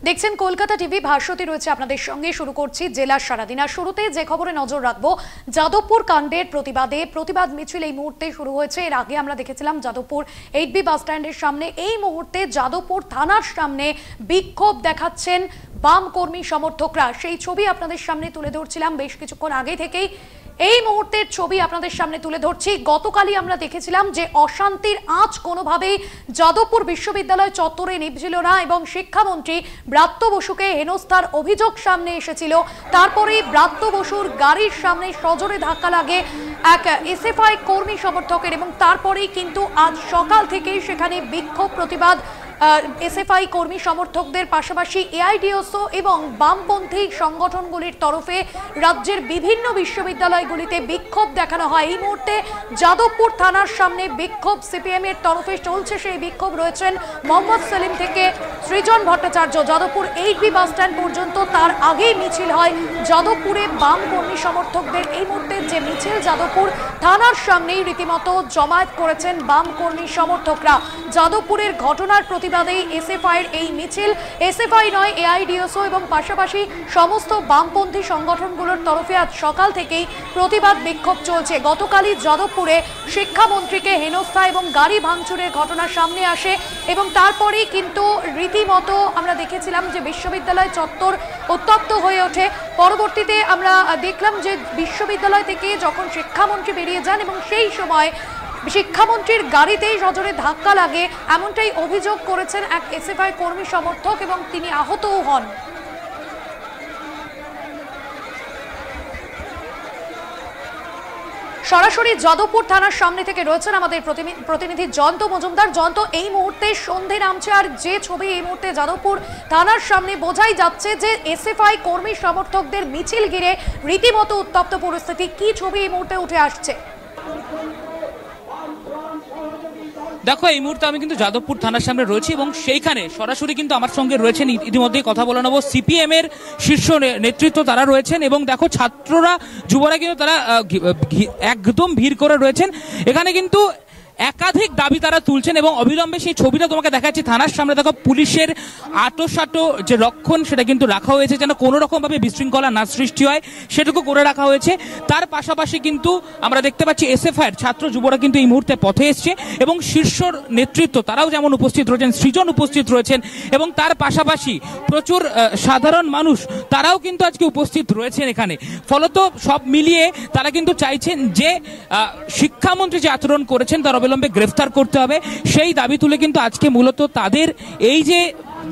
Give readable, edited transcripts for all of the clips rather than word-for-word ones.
দেখছেন কলকাতা টিভি, ভাস্বতী রয়েছে আপনাদের সঙ্গে। শুরু করছি জেলার সারাদিন। আর শুরুতে যে খবরে নজর রাখবো, যাদবপুর কাণ্ডের প্রতিবাদ মিছিল এই মুহূর্তে শুরু হয়েছে। এর আগে আমরা দেখেছিলাম যাদবপুর 8B বাস স্ট্যান্ডের সামনে। এই মুহূর্তে যাদবপুর থানার সামনে বিক্ষোভ দেখাচ্ছেন বাম কর্মী সমর্থকরা। সেই ছবি আপনাদের সামনে তুলে ধরছিলাম বেশ কিছুক্ষণ আগে থেকেই। এই মুহূর্তের ছবি আপনাদের সামনে তুলে ধরছি। গতকালই আমরা দেখেছিলাম যে অশান্তির আঁচ কোনোভাবেই যাদবপুর বিশ্ববিদ্যালয় চত্বরে নিভছিল না এবং শিক্ষামন্ত্রী ব্রাত্য বসুকে হেনস্থার অভিযোগ সামনে এসেছিল। তারপরেই ব্রাত্য বসুর গাড়ির সামনে সজোরে ধাক্কা লাগে এক এসএফআই কর্মী সমর্থকের এবং তারপরেই কিন্তু আজ সকাল থেকেই সেখানে বিক্ষোভ প্রতিবাদ এসএফআই কর্মী সমর্থকদের পাশাপাশি এআইডিএসও এবং বামপন্থী সংগঠনগুলির তরফে রাজ্যের বিভিন্ন বিশ্ববিদ্যালয়গুলিতে বিক্ষোভ দেখানো হয়। এই মুহূর্তে যাদবপুর থানার সামনে বিক্ষোভ সিপিএম এর তরফে চলছে। সেই বিক্ষোভ রয়েছেন মোহাম্মদ সেলিম থেকে Srijan Bhattacharya. Jadavpur 8B bus stand পর্যন্ত, তার আগেই মিছিল হয় যাদবপুরে বাম কর্মী সমর্থকদের। এই মুহূর্তে যে মিছিল যাদবপুর থানার সামনেই রীতিমতো জমায়েত করেছেন বাম কর্মী সমর্থকরা। যাদবপুরের ঘটনার প্রতিবাদেই এসএফআইয়ের এই মিছিল। এসএফআই নয়, এআইডিএসও এবং পাশাপাশি সমস্ত বামপন্থী সংগঠনগুলোর তরফে আজ সকাল থেকেই প্রতিবাদ বিক্ষোভ চলছে। গতকালই যাদবপুরে শিক্ষামন্ত্রীকে হেনস্থা এবং গাড়ি ভাঙচুরের ঘটনা সামনে আসে এবং তারপরেই কিন্তু রীতিমতো আমরা দেখেছিলাম যে বিশ্ববিদ্যালয় চত্বর উত্তপ্ত হয়ে ওঠে। পরবর্তীতে আমরা দেখলাম যে বিশ্ববিদ্যালয় থেকে যখন শিক্ষামন্ত্রী বেরিয়ে যান এবং সেই সময় শিক্ষামন্ত্রীর গাড়িতেই সজোরে ধাক্কা লাগে, এমনটাই অভিযোগ করেছেন এক এসএফআই কর্মী সমর্থক এবং তিনি আহতও হন। সরাসরি যাদবপুর থানার সামনে থেকে রয়েছেন আমাদের প্রতিনিধি জয়ন্ত মজুমদার। জয়ন্ত, এই মুহূর্তে সন্ধে নামছে আর যে ছবি এই মুহূর্তে যাদবপুর থানার সামনে, বোঝাই যাচ্ছে যে এসএফআই কর্মী সমর্থকদের মিছিল ঘিরে রীতিমতো উত্তপ্ত পরিস্থিতি। কি ছবি এই মুহূর্তে উঠে আসছে? দেখো, এই মুহূর্তে আমি কিন্তু যাদবপুর থানার সামনে রয়েছি এবং সেইখানে সরাসরি কিন্তু আমার সঙ্গে রয়েছেন, ইতিমধ্যেই কথা বলে নেব, সিপিএম এর শীর্ষ নেতৃত্ব তারা রয়েছেন এবং দেখো ছাত্ররা, যুবরা কিন্তু তারা একদম ভিড় করে রয়েছেন। এখানে কিন্তু একাধিক দাবি তারা তুলছেন এবং অবিলম্বে সেই ছবিটা তোমাকে দেখাচ্ছি থানার সামনে। দেখো, পুলিশের আটোসাটো যে রক্ষণ সেটা কিন্তু রাখা হয়েছে যেন কোনো রকমভাবে বিশৃঙ্খলা না সৃষ্টি হয়, সেটুকু করে রাখা হয়েছে। তার পাশাপাশি কিন্তু আমরা দেখতে পাচ্ছি এসএফআইয়ের ছাত্র যুবরা কিন্তু এই মুহূর্তে পথে এসছে এবং শীর্ষ নেতৃত্ব তারাও যেমন উপস্থিত রয়েছেন, সৃজন উপস্থিত রয়েছেন এবং তার পাশাপাশি প্রচুর সাধারণ মানুষ তারাও কিন্তু আজকে উপস্থিত রয়েছেন এখানে। ফলত সব মিলিয়ে তারা কিন্তু চাইছেন যে শিক্ষামন্ত্রী যে আচরণ করেছেন তার অবিলম্বে গ্রেফতার করতে হবে, সেই দাবি তুলে কিন্তু আজকে মূলত তাদের এই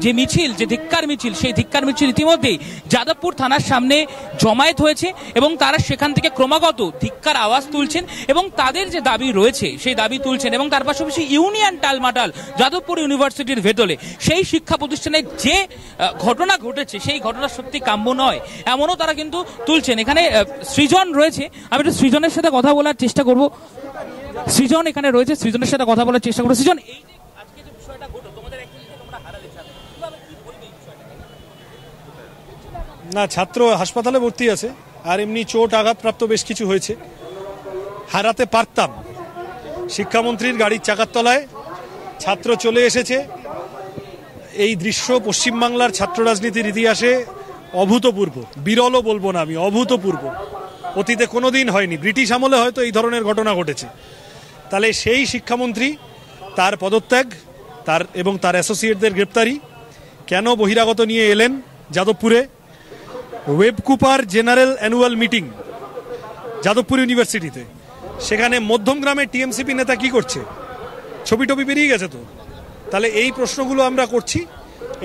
যে মিছিল, যে ধিক্কার মিছিল, সেই ধিক্কার মিছিল ইতিমধ্যেই যাদবপুর থানার সামনে জমায়েত হয়েছে এবং তারা সেখান থেকে ক্রমাগত ধিক্কার আওয়াজ তুলছেন এবং তাদের যে দাবি রয়েছে সেই দাবি তুলছেন এবং তার পাশাপাশি ইউনিয়ন টালমাটাল যাদবপুর ইউনিভার্সিটির ভেতরে সেই শিক্ষা প্রতিষ্ঠানে যে ঘটনা ঘটেছে সেই ঘটনা সত্যি কাম্য নয়, এমনও তারা কিন্তু তুলছেন। এখানে সৃজন রয়েছে, আমি একটু সৃজনের সাথে কথা বলার চেষ্টা করব। সৃজন এখানে রয়েছে, সৃজনের সাথে কথা বলার চেষ্টা করবো। সৃজন, এই যে আজকে যে বিষয়টা ঘটলো, তোমাদের একদিন তোমরা হারালে ছাত্র, কিভাবে কি বলবে এই বিষয়টা? না, ছাত্র হাসপাতালে ভর্তি আছে আর এমনি চোট আঘাতপ্রাপ্ত বেশ কিছু হয়েছে। হারাতে পারতাম, শিক্ষামন্ত্রীর গাড়ির চাকার তলায় ছাত্র চলে এসেছে। এই দৃশ্য পশ্চিমবাংলার ছাত্র রাজনীতির ইতিহাসে অভূতপূর্ব, বিরলও বলবো না আমি, অভূতপূর্ব। অতীতে কোনোদিন হয়নি, ব্রিটিশ আমলে হয়তো এই ধরনের ঘটনা ঘটেছে। তাহলে সেই শিক্ষামন্ত্রী, তার পদত্যাগ, তার এবং তার অ্যাসোসিয়েটদের গ্রেপ্তারি, কেন বহিরাগত নিয়ে এলেন যাদবপুরে? ওয়েবকুপার জেনারেল অ্যানুয়াল মিটিং যাদবপুর ইউনিভার্সিটিতে, সেখানে মধ্যমগ্রামের টিএমসিপি নেতা কি করছে? ছবি টবি বেরিয়ে গেছে তো। তাহলে এই প্রশ্নগুলো আমরা করছি,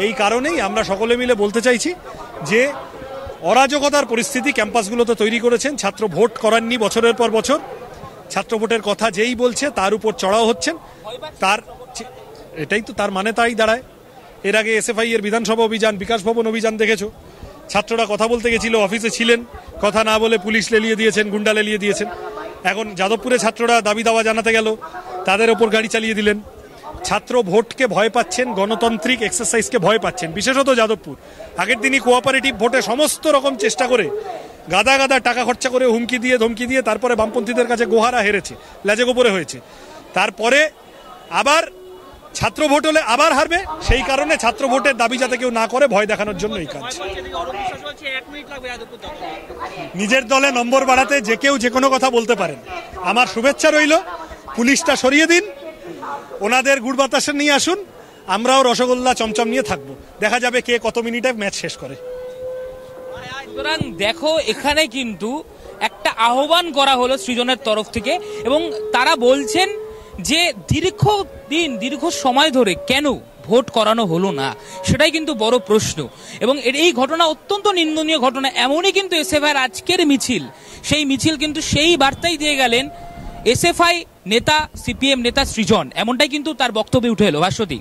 এই কারণেই আমরা সকলে মিলে বলতে চাইছি যে অরাজকতার পরিস্থিতি ক্যাম্পাসগুলোতে তৈরি করেছেন। ছাত্র ভোট করাননি বছরের পর বছর, ছাত্র ভোটের কথা যেই বলছে তার উপর চড়াও হচ্ছেন। এটাই তো তার মানে, তাই দাঁড়ায়। এর আগে এসএফআই এর বিধানসভা অভিযান, বিকাশ ভবন অভিযান দেখেছো, ছাত্ররা কথা বলতে গেছিল, অফিসে ছিলেন, কথা না বলে পুলিশ লেলিয়ে দিয়েছেন, গুন্ডা লেলিয়ে দিয়েছেন। এখন যাদবপুরে ছাত্ররা দাবি দাওয়া জানাতে গেল, তাদের ওপর গাড়ি চালিয়ে দিলেন। ছাত্র ভোটকে ভয় পাচ্ছেন, গণতান্ত্রিক এক্সারসাইজকে ভয় পাচ্ছেন, বিশেষত যাদবপুর। আগের দিনই কোঅপারেটিভ ভোটে সমস্ত রকম চেষ্টা করে গাদা গাদা টাকা খরচা করে হুমকি দিয়ে ধমকি দিয়ে তারপরে বামপন্থীদের কাছে গোহারা হেরেছে, লেজে গোপরে হয়েছে। তারপরে আবার ছাত্র ভোট হলে আবার হারবে, সেই কারণে ছাত্র ভোটের দাবি যাতে কেউ না করে ভয় দেখানোর জন্য এই কাজ। নিজের দলে নম্বর বাড়াতে যে কেউ যে কোনো কথা বলতে পারেন, আমার শুভেচ্ছা রইল। পুলিশটা সরিয়ে দিন, ওনাদের গুড় বাতাসে নিয়ে আসুন, আমরাও রসগোল্লা চমচম নিয়ে থাকবো, দেখা যাবে কে কত মিনিটে ম্যাচ শেষ করে। সুতরাং দেখো, এখানে কিন্তু একটা আহ্বান করা হলো সৃজনের তরফ থেকে, এবং তারা বলছেন যে দীর্ঘ সময় ধরে কেন ভোট করানো হলো না, সেটাই কিন্তু বড় প্রশ্ন। এবং এই ঘটনা অত্যন্ত নিন্দনীয় ঘটনা। এমনই কিন্তু এসএফআইয়ের আজকের মিছিল, সেই মিছিল কিন্তু সেই বার্তাই দিয়ে গেলেন এসএফআই নেতা, সিপিএম নেতা সৃজন, এমনটাই কিন্তু তার বক্তব্যে উঠে এলো। ভাস্বতী,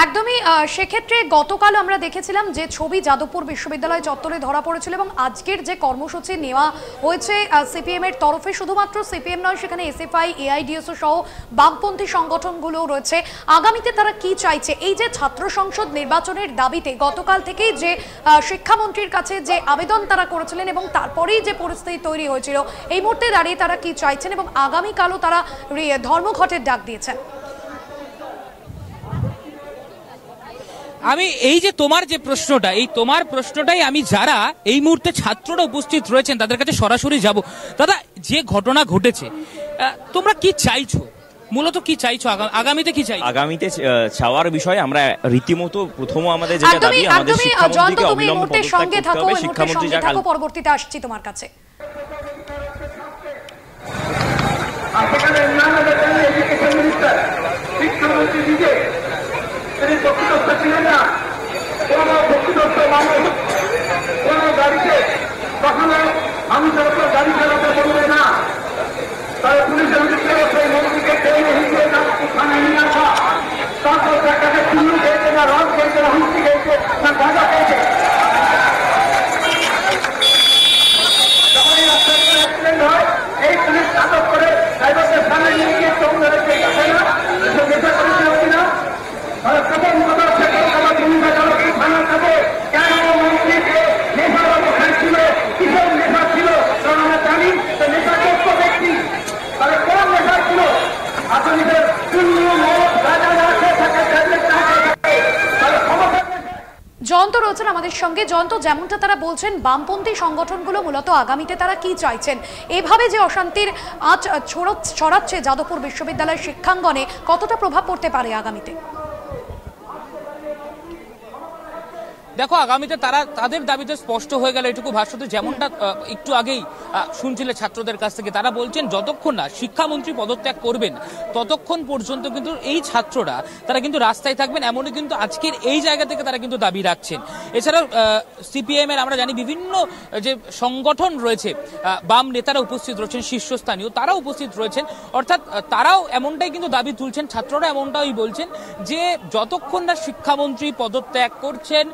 একদমই। সেক্ষেত্রে গতকাল আমরা দেখেছিলাম যে ছবি যাদবপুর বিশ্ববিদ্যালয় চত্বরে ধরা পড়েছিল, এবং আজকের যে কর্মসূচি নেওয়া হয়েছে সিপিএম এর তরফে, শুধুমাত্র সিপিএম নয়, সেখানে এসএফআই, এআইডিএসও সহ বামপন্থী সংগঠনগুলো রয়েছে। আগামীতে তারা কি চাইছে, এই যে ছাত্র সংসদ নির্বাচনের দাবিতে গতকাল থেকেই যে শিক্ষামন্ত্রীর কাছে যে আবেদন তারা করেছিলেন, এবং তারপরেই যে পরিস্থিতি তৈরি হয়েছিল, এই মুহূর্তে দাঁড়িয়ে তারা কি চাইছেন, এবং আগামীকালও তারা ধর্মঘটের ডাক দিয়েছেন। আমি এই যে তোমার যে প্রশ্নটা, এই তোমার প্রশ্নটাই আমি যারা এই মুহূর্তে ছাত্ররা উপস্থিত রয়েছেন তাদের কাছে সরাসরি যাব। দাদা, যে ঘটনা ঘটেছে, তোমরা কি চাইছো, মূলত কি চাইছো, আগামীতে কি চাইছো? আগামীতে চাওয়ার বিষয়ে আমরা রীতিমতো প্রথম আমাদের যেটা দাবি, আমাদের শিক্ষামন্ত্রীকে অবিলম্বে পদত্যাগ করতে হবে। শিক্ষামন্ত্রী যা কাল পরবর্তীতে আসছি তোমার কাছে। তিনি প্রকৃতস্থ ছিলেন না, কোন প্রকৃতস্থ মানুষ কোন গাড়িতে কখনো মানুষের উপর গাড়ি চালাতে বলবে না। তারা পুলিশের উদ্দেশ্যে সেই মন্ত্রীকে টেনে হিসেবে থানায় নিয়ে আসা, তারপর তাকে চুল্লু খেয়েছে না, রড খেয়েছে না, হুস্তি খেয়েছে না, গাঁজা খেয়েছে। যখনই রাস্তায় অ্যাক্সিডেন্ট হয়, এই পুলিশ আটক করে ড্রাইভারদের সামনে নিয়ে গিয়ে চোখ ধরে দেখে না নেশা করেছিল কিনা। প্রথম কথা হচ্ছে কলকাতা ভূমিকা চালকের থানা যাবে কেন মন্ত্রীকে নেশার অবস্থায় ছিল, কিসের নেশা ছিল, কারণ আমরা জানি যে নেশাগ্রস্ত ব্যক্তি তাহলে কোন নেশা ছিল। আসামিদের চুল্লু মদ গাঁজা না খেয়ে থাকে, ট্যাবলেট না খেয়ে থাকে, তাহলে ক্ষমতা। জয়ন্ত রয়েছেন আমাদের সঙ্গে। জয়ন্ত, যেমনটা তারা বলছেন, বামপন্থী সংগঠনগুলো মূলত আগামীতে তারা কি চাইছেন, এভাবে যে অশান্তির আঁচ ছড়াচ্ছে যাদবপুর বিশ্ববিদ্যালয়ের শিক্ষাঙ্গনে, কতটা প্রভাব পড়তে পারে আগামীতে? দেখো, আগামীতে তারা তাদের দাবিতে স্পষ্ট হয়ে গেল এটুকু। ভাস্বতী, যেমনটা একটু আগেই শুনছিলে ছাত্রদের কাছ থেকে, তারা বলছেন যতক্ষণ না শিক্ষামন্ত্রী পদত্যাগ করবেন ততক্ষণ পর্যন্ত কিন্তু এই ছাত্ররা তারা কিন্তু রাস্তায় থাকবেন, এমনই কিন্তু আজকের এই জায়গা থেকে তারা কিন্তু দাবি রাখছেন। এছাড়াও সিপিএম এর আমরা জানি বিভিন্ন যে সংগঠন রয়েছে, বাম নেতারা উপস্থিত রয়েছেন, শীর্ষস্থানীয় তারা উপস্থিত রয়েছেন, অর্থাৎ তারাও এমনটাই কিন্তু দাবি তুলছেন, ছাত্ররা এমনটাই বলছেন যে যতক্ষণ না শিক্ষামন্ত্রী পদত্যাগ করছেন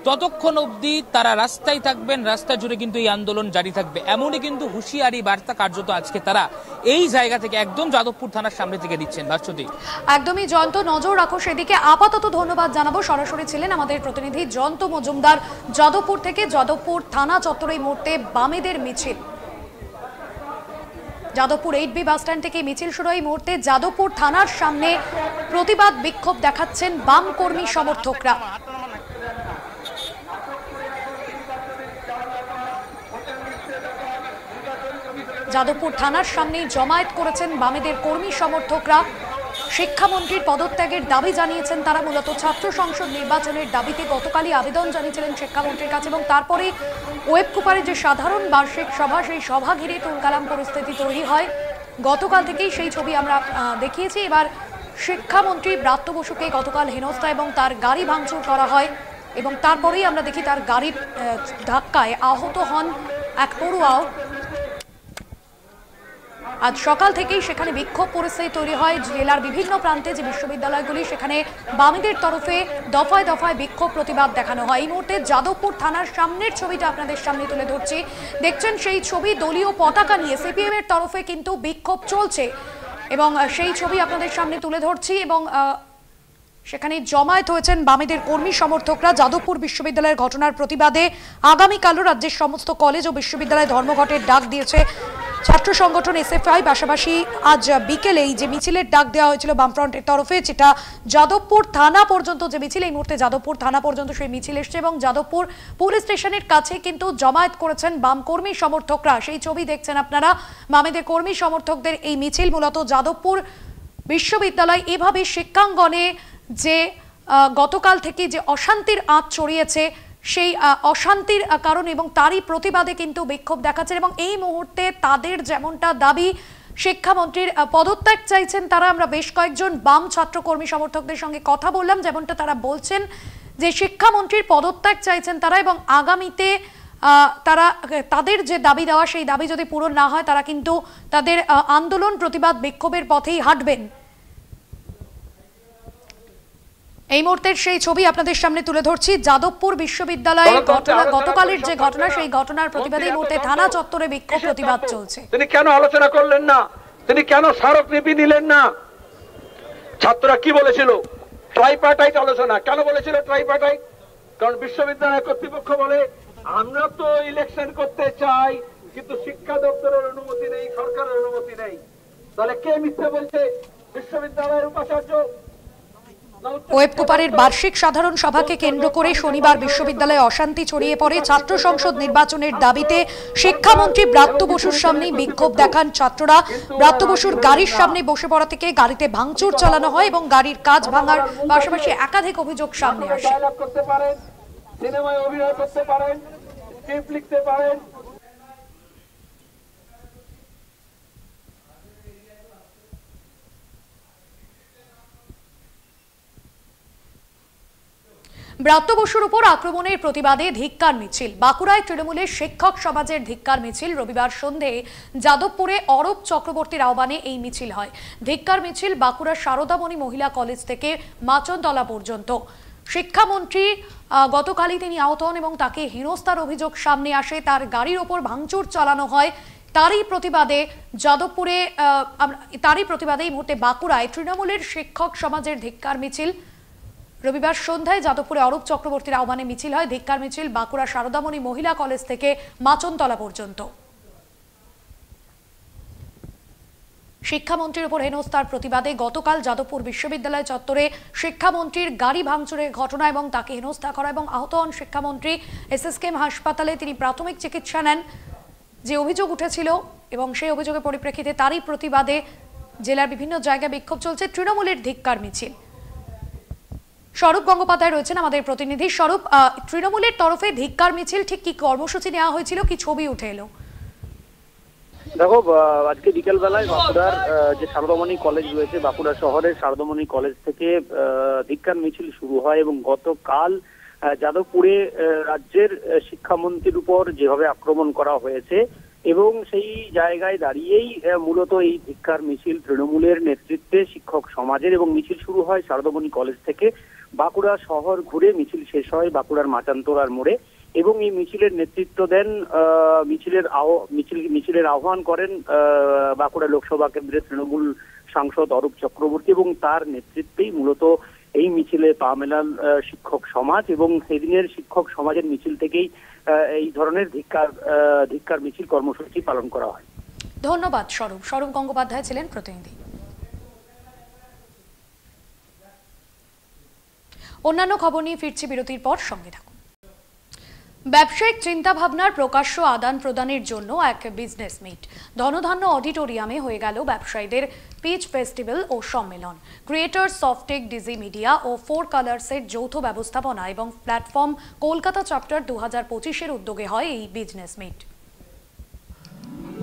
ততক্ষণ অবধি তারা রাস্তায় থাকবেন, রাস্তা জুড়ে কিন্তু এই আন্দোলন জারি থাকবে, এমনই কিন্তু হুঁশিয়ারি বার্তা কার্যত আজকে তারা এই জায়গা থেকে একদম যাদবপুর থানার সামনে থেকে দিচ্ছেন। ভাস্বতী, একদমই। জয়ন্ত, নজর রাখো সেদিকে। আপাতত ধন্যবাদ জানাবো। সরাসরি ছিলেন আমাদের প্রতিনিধি জয়ন্ত মজুমদার যাদবপুর থেকে। যাদবপুর থানা চত্বরে এই মুহূর্তে বামেদের মিছিল, যাদবপুর 8B বাস স্ট্যান্ড থেকে মিছিল শুরু। এই মুহূর্তে যাদবপুর থানার সামনে প্রতিবাদ বিক্ষোভ দেখাচ্ছেন বাম কর্মী সমর্থকরা। যাদবপুর থানার সামনে জমায়েত করেছেন বামেদের কর্মী সমর্থকরা। শিক্ষামন্ত্রীর পদত্যাগের দাবি জানিয়েছেন তারা। মূলত ছাত্র সংসদ নির্বাচনের দাবিতে গতকালই আবেদন জানিয়েছিলেন শিক্ষামন্ত্রীর কাছে, এবং তারপরে ওয়েবকুপারের যে সাধারণ বার্ষিক সভা, সেই সভা ঘিরে তুলকালাম পরিস্থিতি তৈরি হয়। গতকাল থেকেই সেই ছবি আমরা দেখিয়েছি। এবার শিক্ষামন্ত্রী ব্রাত্য বসুকে গতকাল হেনস্থা এবং তার গাড়ি ভাঙচুর করা হয়, এবং তারপরেই আমরা দেখি তার গাড়ির ধাক্কায় আহত হন এক পড়ুয়াও। আজ সকাল থেকেই সেখানে বিক্ষোভ পরিস্থিতি তৈরি হয় জেলার বিভিন্ন প্রান্তে যে বিশ্ববিদ্যালয়গুলি, সেখানে বামেদের তরফে দফায় দফায় বিক্ষোভ প্রতিবাদ দেখানো হয়। এই মুহূর্তে যাদবপুর থানার সামনের ছবিটা আপনাদের সামনে তুলে ধরছি। দেখছেন সেই ছবি, দলীয় পতাকা নিয়ে সিপিএম এর তরফে কিন্তু বিক্ষোভ চলছে, এবং সেই ছবি আপনাদের সামনে তুলে ধরছি। এবং সেখানে জমায়েত হয়েছেন বামেদের কর্মী সমর্থকরা যাদবপুর বিশ্ববিদ্যালয়ের ঘটনার প্রতিবাদে। আগামীকালও রাজ্যের সমস্ত কলেজ ও বিশ্ববিদ্যালয়ে ধর্মঘটের ডাক দিয়েছে ছাত্র সংগঠন এসএফআই পাশাপাশি আজ বিকেলেই যে মিছিলের ডাক দেওয়া হয়েছিল বামফ্রন্টের তরফে, যেটা যাদবপুর থানা পর্যন্ত যে মিছিল, এই মুহূর্তে যাদবপুর থানা পর্যন্ত সেই মিছিল এসছে এবং যাদবপুর পুলিশ স্টেশনের কাছে কিন্তু জমায়েত করেছেন বাম কর্মী সমর্থকরা। সেই ছবি দেখছেন আপনারা, বামেদের কর্মী সমর্থকদের এই মিছিল মূলত যাদবপুর বিশ্ববিদ্যালয় এভাবে শিক্ষাঙ্গনে যে গতকাল থেকে যে অশান্তির আঁচ ছড়িয়েছে সেই অশান্তির কারণ এবং তারই প্রতিবাদে কিন্তু বিক্ষোভ দেখাচ্ছে। এবং এই মুহূর্তে তাদের যেমনটা দাবি, শিক্ষামন্ত্রীর পদত্যাগ চাইছেন তারা। আমরা বেশ কয়েকজন বাম ছাত্র কর্মী সমর্থকদের সঙ্গে কথা বললাম, যেমনটা তারা বলছেন যে শিক্ষামন্ত্রীর পদত্যাগ চাইছেন তারা এবং আগামীতে তারা তাদের যে দাবি দেওয়া সেই দাবি যদি পূরণ না হয় তারা কিন্তু তাদের আন্দোলন প্রতিবাদ বিক্ষোভের পথেই হাঁটবেন। এই মুহূর্তের সেই ছবি আপনাদের সামনে তুলে ধরছি। যাদবপুর বিশ্ববিদ্যালয়ে গতকালের যে ঘটনা, সেই ঘটনার প্রতিবাদে এই মুহূর্তে থানা চত্বরে বিক্ষোভ প্রতিবাদ চলছে। তিনি কেন আলোচনা করলেন না? তিনি কেন স্মারকলিপি নিলেন না? ছাত্ররা কি বলেছিল? ট্রাইপার্টাইট আলোচনা কেন বলেছিল? ট্রাইপার্টাইট কারণ বিশ্ববিদ্যালয় কর্তৃপক্ষ বলে আমরা তো ইলেকশন করতে চাই, কিন্তু শিক্ষা দপ্তরের অনুমতি নেই, সরকারের অনুমতি নেই। তাহলে কে মিথ্যে বলছে? বিশ্ববিদ্যালয়ের উপাচার্য। ওয়েবকুপারের বার্ষিক সাধারণ সভাকে কেন্দ্র করে শনিবার বিশ্ববিদ্যালয়ে অশান্তি ছড়িয়ে পড়ে। ছাত্র সংসদ নির্বাচনের দাবিতে শিক্ষামন্ত্রী ব্রাত্য বসুর সামনে বিক্ষোভ দেখান ছাত্ররা। ব্রাত্য বসুর গাড়ির সামনে বসে পড়া থেকে গাড়িতে ভাঙচুর চালানো হয় এবং গাড়ির কাচ ভাঙার পাশাপাশি একাধিক অভিযোগ সামনে আসে। সিনেমায় অভিনয় করতে পারেন, স্ক্রিপ্ট লিখতে পারেন। ব্রাত্য বসুর উপর আক্রমণের প্রতিবাদে ধিক্কার মিছিল। বাঁকুড়ায় তৃণমূলের শিক্ষক সমাজের ধিক্কার মিছিল। রবিবার সন্ধে যাদবপুরে অরূপ চক্রবর্তীর আহ্বানে এই মিছিল হয়। ধিক্কার মিছিল বাঁকুড়ার শারদামণি মহিলা কলেজ থেকে মাচনতলা পর্যন্ত। শিক্ষামন্ত্রী গতকালই তিনি আহত হন এবং তাকে হেনস্থার অভিযোগ সামনে আসে। তার গাড়ির ওপর ভাঙচুর চালানো হয়। তারই প্রতিবাদে যাদবপুরে এই মুহূর্তে বাঁকুড়ায় তৃণমূলের শিক্ষক সমাজের ধিক্কার মিছিল। রবিবার সন্ধ্যায় যাদবপুরে অরূপ চক্রবর্তীর আহ্বানে মিছিল হয়। ধিক্কার মিছিল বাঁকুড়া শারদামণি মহিলা কলেজ থেকে মাচনতলা পর্যন্ত। শিক্ষামন্ত্রীর উপর হেনস্থার প্রতিবাদে গতকাল যাদবপুর বিশ্ববিদ্যালয় চত্বরে শিক্ষামন্ত্রীর গাড়ি ভাঙচুরের ঘটনা এবং তাকে হেনস্থা করা এবং আহত হন শিক্ষামন্ত্রী। এসএসকেএম হাসপাতালে তিনি প্রাথমিক চিকিৎসা নেন। যে অভিযোগ উঠেছিল এবং সেই অভিযোগের পরিপ্রেক্ষিতে তারই প্রতিবাদে জেলার বিভিন্ন জায়গায় বিক্ষোভ চলছে। তৃণমূলের ধিক্কার মিছিল। স্বরূপ গঙ্গোপাধ্যায় রয়েছেন আমাদের প্রতিনিধি। স্বরূপ, তৃণমূলের তরফে ধিক্কার মিছিল ঠিক কি কর্মসূচি নেওয়া হয়েছিল, কি ছবি উঠে এলো? দেখো, আজকে বিকেল বেলায় বাঁকুড়ার যে শারদামণি কলেজ রয়েছে, বাঁকুড়া শহরের শারদামণি কলেজ থেকে ধিক্কার মিছিল শুরু হয় এবং গতকাল যাদবপুরে রাজ্যের শিক্ষামন্ত্রীর উপর যেভাবে আক্রমণ করা হয়েছে এবং সেই জায়গায় দাঁড়িয়েই মূলত এই ধিক্কার মিছিল তৃণমূলের নেতৃত্বে শিক্ষক সমাজের এবং মিছিল শুরু হয় শারদামণি কলেজ থেকে। বাঁকুড়া শহর ঘুরে মিছিল শেষ হয় বাঁকুড়ার মাচানতলার মোড়ে এবং এই মিছিলের নেতৃত্ব দেন মিছিলের আহ্বান করেন বাঁকুড়া লোকসভা কেন্দ্রের তৃণমূল সাংসদ অরূপ চক্রবর্তী এবং তার নেতৃত্বেই মূলত এই মিছিলে পা মেলান শিক্ষক সমাজ এবং সেদিনের শিক্ষক সমাজের মিছিল থেকেই এই ধরনের ধিক্কার মিছিল কর্মসূচি পালন করা হয়। ধন্যবাদ স্বরূপ। স্বরূপ গঙ্গোপাধ্যায় ছিলেন প্রতিনিধি। অন্যান্য খবর নিয়ে ফিরছি বিরতির পর, সঙ্গে থাকুন। ব্যবসায়িক চিন্তাভাবনার প্রকাশ্য আদান প্রদানের জন্য এক বিজনেস মিট ধনধান্য অডিটোরিয়ামে হয়ে গেল ব্যবসায়ীদের পিচ ফেস্টিভ্যাল ও সম্মেলন। ক্রিয়েটর্স, সফটেক, ডিজি মিডিয়া ও 4 কালার্সের যৌথ ব্যবস্থাপনা এবং প্ল্যাটফর্ম কলকাতা চ্যাপ্টার 2025-এর উদ্যোগে হয় এই বিজনেস মিট।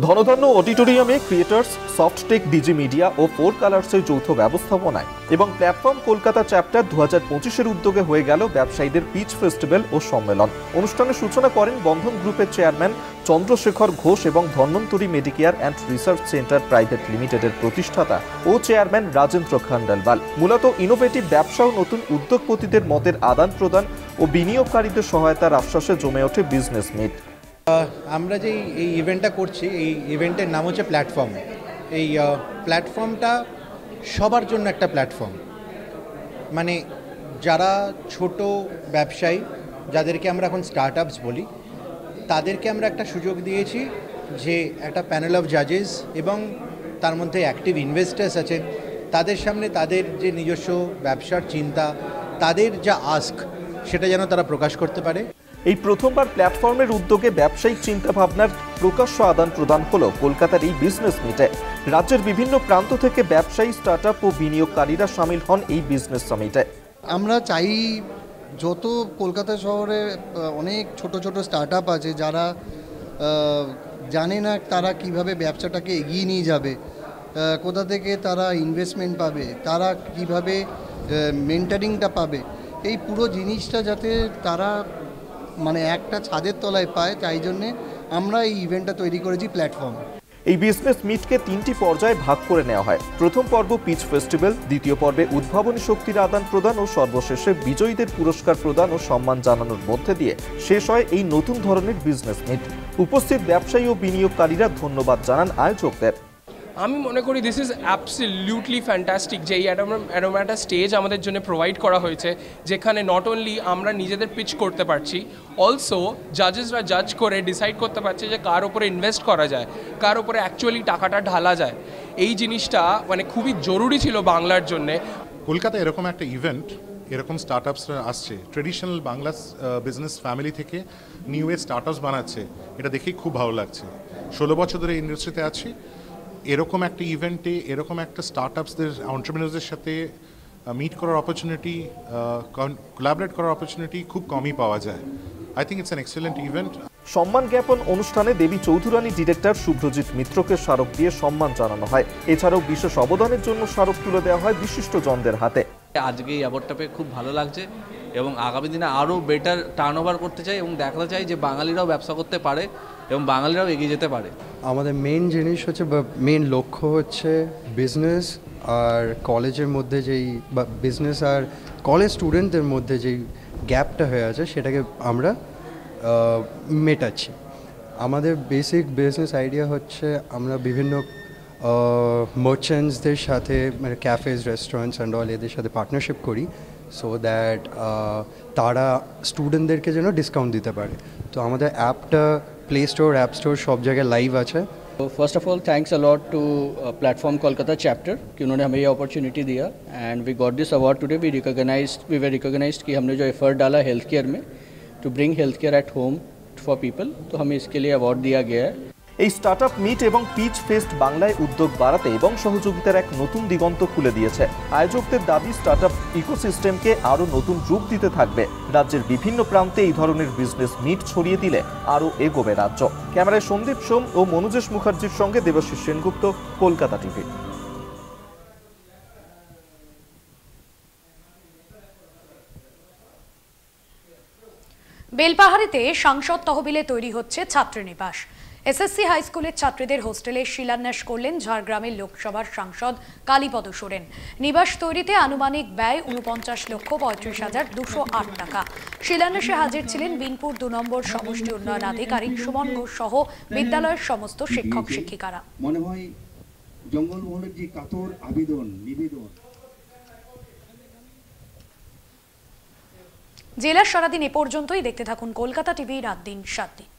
ধনধান্য অডিটোরিয়ামে ক্রিয়েটর্স, সফটটেক, ডিজি মিডিয়া ও 4 কালার্সের যৌথ ব্যবস্থাপনায় এবং প্ল্যাটফর্ম কলকাতা চ্যাপ্টার 2025-এর উদ্যোগে হয়ে গেল ব্যবসায়ীদের পিচ ফেস্টিভ্যাল ও সম্মেলন। অনুষ্ঠানের সূচনা করেন বন্ধন গ্রুপের চেয়ারম্যান চন্দ্রশেখর ঘোষ এবং Dhanvantari Medicare and research centre private লিমিটেডের প্রতিষ্ঠাতা ও চেয়ারম্যান রাজেন্দ্র খান্ডালওয়াল। মূলত ইনোভেটিভ ব্যবসা ও নতুন উদ্যোগপতিদের মতের আদান প্রদান ও বিনিয়োগকারীদের সহায়তার আশ্বাসে জমে ওঠে বিজনেস মিট। আমরা যে এই ইভেন্টটা করছি, এই ইভেন্টের নাম হচ্ছে প্ল্যাটফর্ম। এই প্ল্যাটফর্মটা সবার জন্য একটা প্ল্যাটফর্ম, মানে যারা ছোট ব্যবসায়ী, যাদেরকে আমরা এখন স্টার্ট আপস বলি, তাদেরকে আমরা একটা সুযোগ দিয়েছি যে একটা প্যানেল অফ জাজেস এবং তার মধ্যে অ্যাক্টিভ ইনভেস্টার্স আছেন, তাদের সামনে তাদের যে নিজস্ব ব্যবসার চিন্তা, তাদের যা আস্ক, সেটা যেন তারা প্রকাশ করতে পারে। এই প্রথমবার প্ল্যাটফর্মের উদ্যোগে ব্যবসায়িক চিন্তাভাবনার প্রকাশ্য আদান প্রদান হলো কলকাতার এই বিজনেস মিটে। রাজ্যের বিভিন্ন প্রান্ত থেকে ব্যবসায়ী, স্টার্টআপ ও বিনিয়োগকারীরা সামিল হন এই বিজনেস সামিটে। আমরা চাই যত কলকাতা শহরে অনেক ছোট ছোট স্টার্টআপ আছে যারা জানে না তারা কিভাবে ব্যবসাটাকে এগিয়ে নিয়ে যাবে, কোথা থেকে তারা ইনভেস্টমেন্ট পাবে, তারা কিভাবে মেন্টারিংটা পাবে, এই পুরো জিনিসটা যাতে তারা মানে একটা ছাদের তলায় পায়, তাই জন্যে আমরা এই ইভেন্টটা তৈরি করেছি প্ল্যাটফর্ম। এই বিজনেস মিটকে 3টি পর্যায়ে ভাগ করে নেওয়া হয়। প্রথম পর্ব পিচ ফেস্টিভ্যাল, দ্বিতীয় পর্বে উদ্ভাবনী শক্তির আদান প্রদান ও সর্বশেষে বিজয়ীদের পুরস্কার প্রদান ও সম্মান জানানোর মধ্যে দিয়ে শেষ হয় এই নতুন ধরনের বিজনেস মিট। উপস্থিত ব্যবসায়ী ও বিনিয়োগকারীরা ধন্যবাদ জানান আয়োজকদের। আমি মনে করি দিস ইজ অ্যাবসলিউটলি ফ্যান্টাস্টিক যে এই এরকম একটা স্টেজ আমাদের জন্য প্রোভাইড করা হয়েছে, যেখানে নট অনলি আমরা নিজেদের পিচ করতে পারছি, অলসো জাজেসরা জাজ করে ডিসাইড করতে পারছে যে কার উপরে ইনভেস্ট করা যায়, কার উপরে অ্যাকচুয়ালি টাকাটা ঢালা যায়। এই জিনিসটা মানে খুবই জরুরি ছিল বাংলার জন্যে। কলকাতা এরকম একটা ইভেন্ট, এরকম স্টার্টআপসরা আসছে, ট্রেডিশনাল বাংলা বিজনেস ফ্যামিলি থেকে নিউ এজ স্টার্টআপস বানাচ্ছে, এটা দেখেই খুব ভালো লাগছে। 16 বছর ধরে ইন্ডাস্ট্রিতে আছি, এরকম একটা ইভেন্টে এরকম একটা স্টার্টআপসদের এন্টারপ্রেনার্সদের সাথে মিট করার অপরচুনিটি, কোলাবরেট করার অপরচুনিটি খুব কমই পাওয়া যায়। I think it's an excellent event. সম্মান জ্ঞাপন অনুষ্ঠানে দেবী চৌধুরানী ডিরেক্টর শুভ্রজিৎ মিত্রকে স্মারক দিয়ে সম্মান জানানো হয়। এছাড়াও বিশেষ অবদানের জন্য স্মারক তুলে দেওয়া হয় বিশিষ্টজনদের হাতে। আজকে এই অ্যাওয়ার্ডটা পেয়ে খুব ভালো লাগছে এবং আগামী দিনে আরও বেটার টার্নওভার করতে চাই এবং দেখাতে চাই যে বাঙালিরাও ব্যবসা করতে পারে এবং বাঙালিরাও এগিয়ে যেতে পারে। আমাদের মেন জিনিস হচ্ছে বা মেন লক্ষ্য হচ্ছে বিজনেস আর কলেজের মধ্যে যেই বা বিজনেস আর কলেজ স্টুডেন্টদের মধ্যে যেই গ্যাপটা হয়ে আছে সেটাকে আমরা মেটাচ্ছি। আমাদের বেসিক বিজনেস আইডিয়া হচ্ছে আমরা বিভিন্ন মার্চেন্টসদের সাথে মানে ক্যাফেজ, রেস্টুরেন্টস অ্যান্ড অল এদের সাথে পার্টনারশিপ করি সো দ্যাট তারা স্টুডেন্টদেরকে যেন ডিসকাউন্ট দিতে পারে। তো আমাদের অ্যাপটা প্লে স্টোর, অ্যাপ স্টোর সব জায়গায় লাইভ আছে। First of all thanks a lot to platform Kolkata chapter कि उन्होंने हमें ये अपॉर्चुनिटी दिया and we got this award today. We were recognised कि हमने जो एफर्ट डाला हेल्थ केयर में to bring health care at home for people, तो हमें इसके लिए अवार्ड दिया गया है। এই স্টার্টআপ মিট এবং পিচ ফেস্ট বাংলায় উদ্যোগ বাড়াতে এবং সহযোগিতার এক নতুন দিগন্ত খুলে দিয়েছে। আয়োজকদের দাবি স্টার্টআপ ইকোসিস্টেমকে আরও নতুন রূপ দিতে থাকবে। রাজ্যের বিভিন্ন প্রান্তে এই ধরনের বিজনেস মিট ছড়িয়ে দিলে আরও এগোবে রাজ্য। ক্যামেরায় সন্দীপ সোম ও মনোজেশ মুখার্জির সঙ্গে দেবাশিস সেনগুপ্ত, কলকাতা টিভি। বেলপাহাড়িতে সাংসদ তহবিলে তৈরি হচ্ছে ছাত্রীনিবাস। এসএসসি হাই স্কুলের ছাত্রীদের হোস্টেলে শিলান্যাস করলেন ঝাড়গ্রামের লোকসভার সাংসদ কালীপদ সোরেন। নিবাস তৈরিতে আনুমানিক ব্যয় 49,35,208 টাকা। শিলান্যাসে হাজির ছিলেন বিনপুর 2 নম্বর সমষ্টি উন্নয়ন আধিকারিক সুমন ঘোষ সহ বিদ্যালয়ের সমস্ত শিক্ষক শিক্ষিকারা। মনে হয় জঙ্গলমহলের যে কাতর আবেদন নিবেদন। জেলার সারাদিন এ পর্যন্তই। দেখতে থাকুন কলকাতা টিভি, রাত দিন 7 দিন।